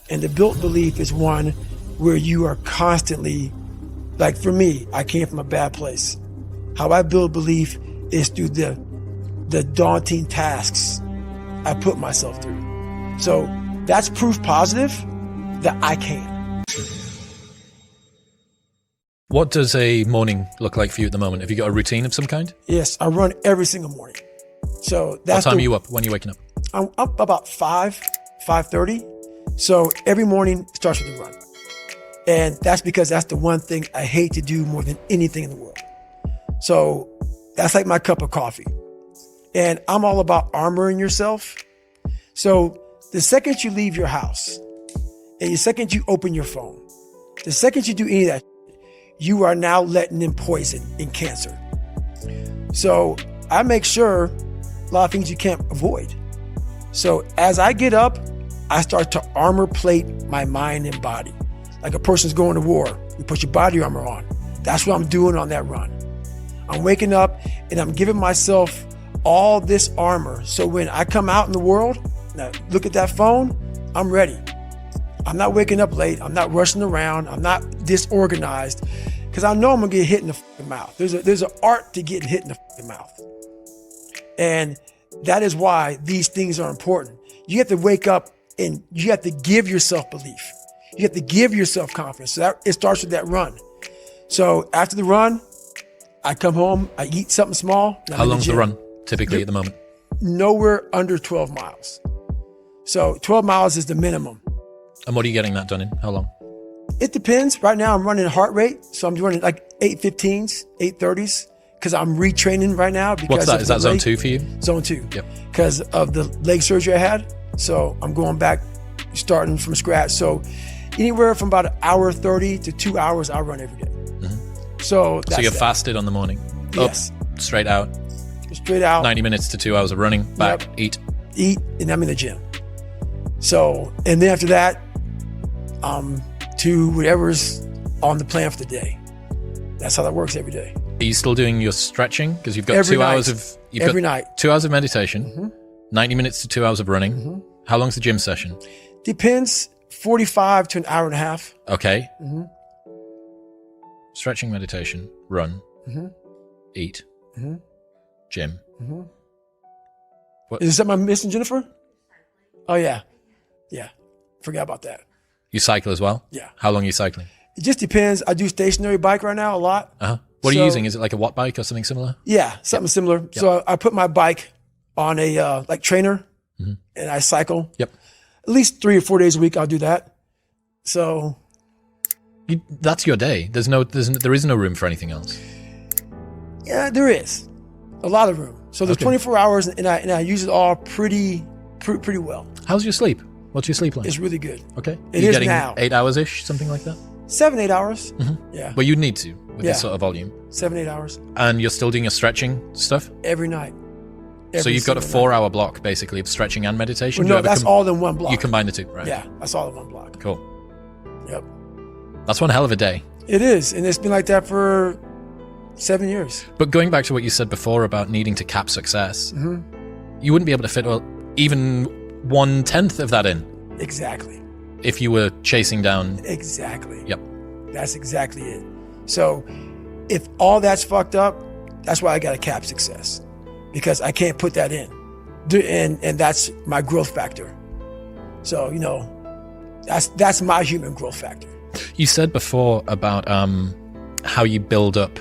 And the built belief is one where you are constantly, like for me, I came from a bad place. How I build belief is through the daunting tasks I put myself through. So that's proof positive that I can. What does a morning look like for you at the moment? Have you got a routine of some kind? Yes, I run every single morning. So that's what time are you up? When are you waking up? I'm up about 5:30. So every morning starts with a run. And that's because that's the one thing I hate to do more than anything in the world. So that's like my cup of coffee. And I'm all about armoring yourself. So the second you leave your house and the second you open your phone, the second you do any of that, you are now letting in poison and cancer. So I make sure a lot of things you can't avoid. So as I get up, I start to armor plate my mind and body. Like a person's going to war, you put your body armor on. That's what I'm doing on that run. I'm waking up and I'm giving myself all this armor. So when I come out in the world, now look at that phone, I'm ready. I'm not waking up late. I'm not rushing around. I'm not disorganized because I know I'm gonna get hit in the mouth. There's an art to getting hit in the mouth. And that is why these things are important. You have to wake up and you have to give yourself belief. You have to give yourself confidence. So it starts with that run. So after the run, I come home, I eat something small. How long's the run typically at the moment? Nowhere under 12 miles. So 12 miles is the minimum. And what are you getting that done in? How long? It depends. Right now I'm running heart rate. So I'm running like 8:15s, 8:30s because I'm retraining right now. Because what's that? Is that zone 2 for you? Zone 2. Yep. Because of the leg surgery I had. So I'm going back, starting from scratch. So anywhere from about 1:30 to 2 hours, I run every day. Mm-hmm. So you're fasted on the morning? Yes. Up, straight out? Straight out. 90 minutes to 2 hours of running, back, yep. Eat, and I'm in the gym. So, and then after that, to whatever's on the plan for the day. That's how that works every day. Are you still doing your stretching? Because you've got every 2 night. hours of... Every night. 2 hours of meditation, mm-hmm. 90 minutes to 2 hours of running. Mm-hmm. How long's the gym session? Depends, 45 to an hour and a half. Okay. Mm-hmm. Stretching, meditation, run, mm-hmm. eat, mm-hmm. gym. Mm-hmm. What? Is there something I'm missing, Jennifer? Oh, yeah. Yeah. Forgot about that. You cycle as well? Yeah. How long are you cycling? It just depends. I do stationary bike right now a lot. Uh-huh. What are you using? Is it like a watt bike or something similar? Yeah, something similar. Yep. So I put my bike on a like trainer mm-hmm. and I cycle. Yep. At least 3 or 4 days a week I'll do that. So that's your day. There is no room for anything else. Yeah, there is a lot of room. So there's 24 hours and I use it all pretty well. How's your sleep? What's your sleep like? It's really good. Okay. It you is getting now. 8 hours-ish, something like that? 7-8 hours. Mm-hmm. Yeah. Well, you'd need to with this sort of volume. 7-8 hours. And you're still doing your stretching stuff? Every night. So you've got a 4-hour block basically of stretching and meditation? Well, no, that's all in one block. You combine the two, right? Yeah, that's all in one block. Cool. Yep. That's one hell of a day. It is. And it's been like that for 7 years. But going back to what you said before about needing to cap success, mm-hmm. you wouldn't be able to fit even 1/10 of that in. Exactly. If you were chasing down. Exactly. Yep. That's exactly it. So if all that's fucked up, that's why I got to cap success because I can't put that in. And that's my growth factor. So, that's my human growth factor. You said before about how you build up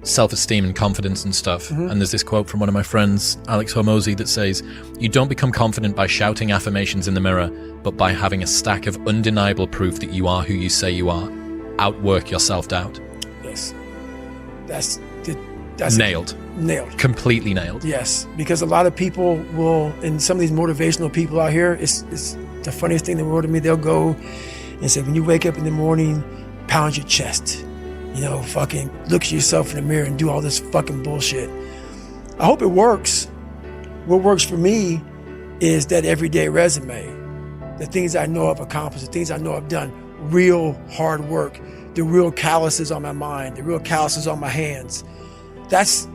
self-esteem and confidence and stuff. Mm-hmm. And there's this quote from one of my friends, Alex Hormozy, that says, "You don't become confident by shouting affirmations in the mirror, but by having a stack of undeniable proof that you are who you say you are. Outwork your self-doubt." Yes. That's nailed. Nailed. Completely nailed. Yes. Because a lot of people will, and some of these motivational people out here, it's the funniest thing in the world to me. They'll go and say, when you wake up in the morning, pound your chest. Fucking look at yourself in the mirror and do all this fucking bullshit. I hope it works. What works for me is that everyday resume. The things I know I've accomplished, the things I know I've done, real hard work, the real calluses on my mind, the real calluses on my hands. That's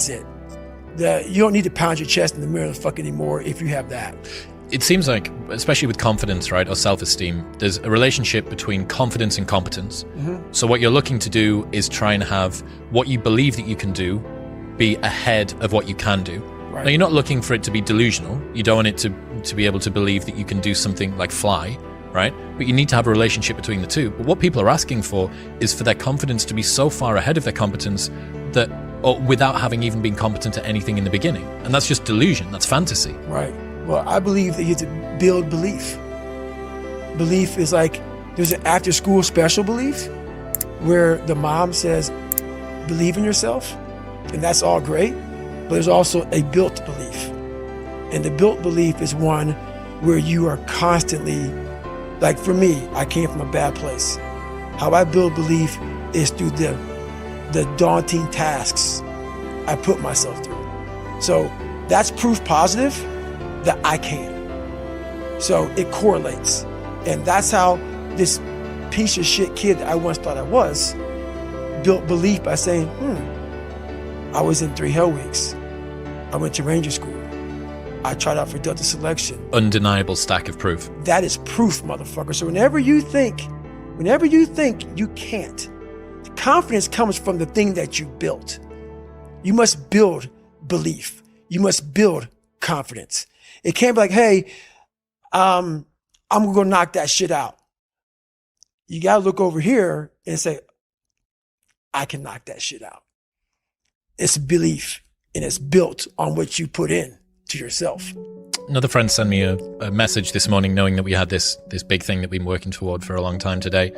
it. You don't need to pound your chest in the mirror fuck anymore if you have that. it seems like, especially with confidence, right, or self-esteem, there's a relationship between confidence and competence. So what you're looking to do is try and have what you believe that you can do be ahead of what you can do. Right. Now, you're not looking for it to be delusional. You don't want it to be able to believe that you can do something like fly, right? But you need to have a relationship between the two. But what people are asking for is for their confidence to be so far ahead of their competence that, or without having even been competent at anything in the beginning. And that's just delusion. That's fantasy. Right. Well, I believe that you have to build belief. Belief is like, there's an after school special belief where the mom says, believe in yourself. And that's all great. But there's also a built belief. And the built belief is one where you are constantly, like for me, I came from a bad place. How I build belief is through the daunting tasks I put myself through. So that's proof positive that I can. So it correlates. And that's how this piece of shit kid that I once thought I was built belief by saying, I was in 3 Hell Weeks. I went to Ranger School. I tried out for Delta Selection. Undeniable stack of proof. That is proof, motherfucker. So whenever you think you can't, the confidence comes from the thing that you built. You must build belief. You must build confidence. It can't be like, hey, I'm gonna go knock that shit out. You gotta look over here and say, I can knock that shit out. It's belief, and it's built on what you put in to yourself. Another friend sent me a message this morning knowing that we had this big thing that we've been working toward for a long time today.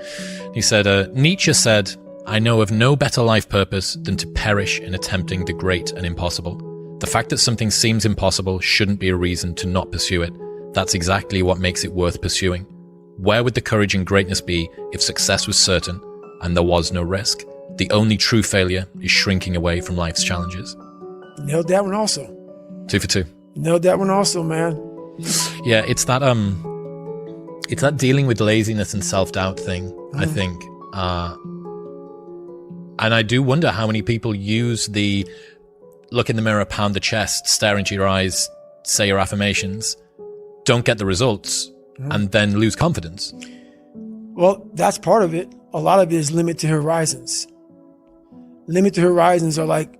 He said, Nietzsche said, I know of no better life purpose than to perish in attempting the great and impossible. The fact that something seems impossible shouldn't be a reason to not pursue it. That's exactly what makes it worth pursuing. Where would the courage and greatness be if success was certain and there was no risk? The only true failure is shrinking away from life's challenges. Nailed that one also. 2 for 2. Nailed that one also, man. Yeah, it's that dealing with laziness and self-doubt thing, I think. And I do wonder how many people use the look in the mirror, pound the chest, stare into your eyes, say your affirmations, don't get the results, and then lose confidence. Well, that's part of it. A lot of it is limited horizons. Limited horizons are like,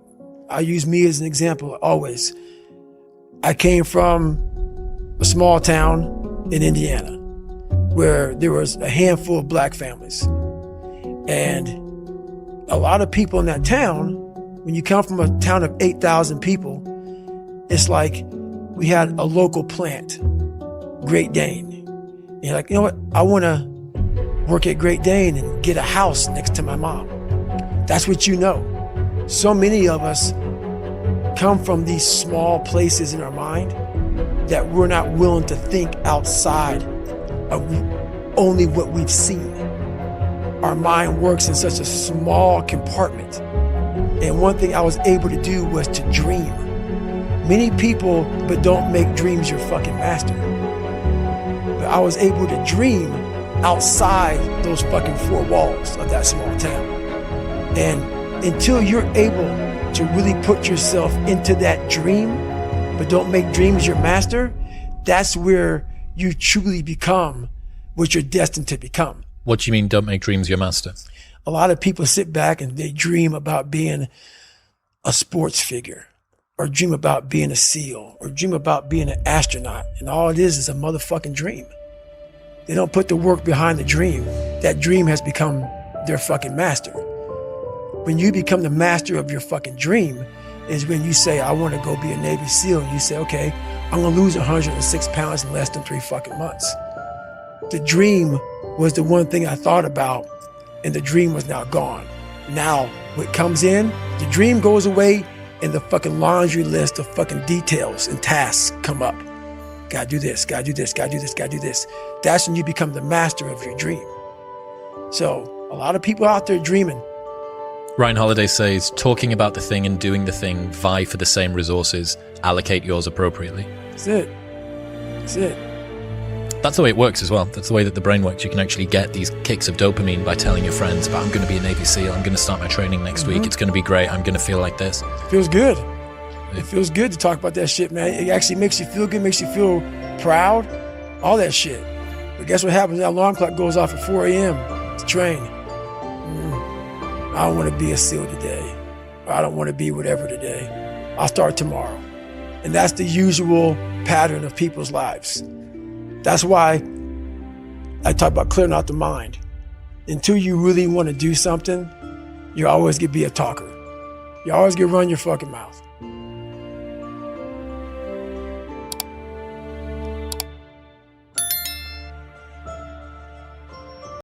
I use me as an example always. I came from a small town in Indiana where there was a handful of black families. And a lot of people in that town, when you come from a town of 8,000 people, it's like we had a local plant, Great Dane. And you're like, you know what? I want to work at Great Dane and get a house next to my mom. That's what you know. So many of us come from these small places in our mind that we're not willing to think outside of only what we've seen. Our mind works in such a small compartment. And one thing I was able to do was to dream. Many people, but don't make dreams your fucking master. But I was able to dream outside those fucking 4 walls of that small town. And until you're able to really put yourself into that dream, but don't make dreams your master, that's where you truly become what you're destined to become. What do you mean, don't make dreams your master? A lot of people sit back and they dream about being a sports figure, or dream about being a SEAL, or dream about being an astronaut. And all it is a motherfucking dream. They don't put the work behind the dream. That dream has become their fucking master. When you become the master of your fucking dream is when you say, I want to go be a Navy SEAL. And you say, okay, I'm going to lose 106 pounds in less than 3 fucking months. The dream was the one thing I thought about, and the dream was now gone. Now, what comes in, the dream goes away, and the fucking laundry list of fucking details and tasks come up. Gotta do this, gotta do this, gotta do this, gotta do this. That's when you become the master of your dream. So, a lot of people out there dreaming. Ryan Holiday says, talking about the thing and doing the thing vie for the same resources. Allocate yours appropriately. That's it. That's it. That's the way it works as well. That's the way that the brain works. You can actually get these kicks of dopamine by telling your friends about, I'm going to be a Navy SEAL. I'm going to start my training next week. It's going to be great. I'm going to feel like this. It feels good. It feels good to talk about that shit, man. It actually makes you feel good, makes you feel proud, all that shit. But guess what happens? That alarm clock goes off at 4 a.m. to train. I don't want to be a SEAL today. Or I don't want to be whatever today. I'll start tomorrow. And that's the usual pattern of people's lives. That's why I talk about clearing out the mind. Until you really want to do something, you always get be a talker. You always get run your fucking mouth.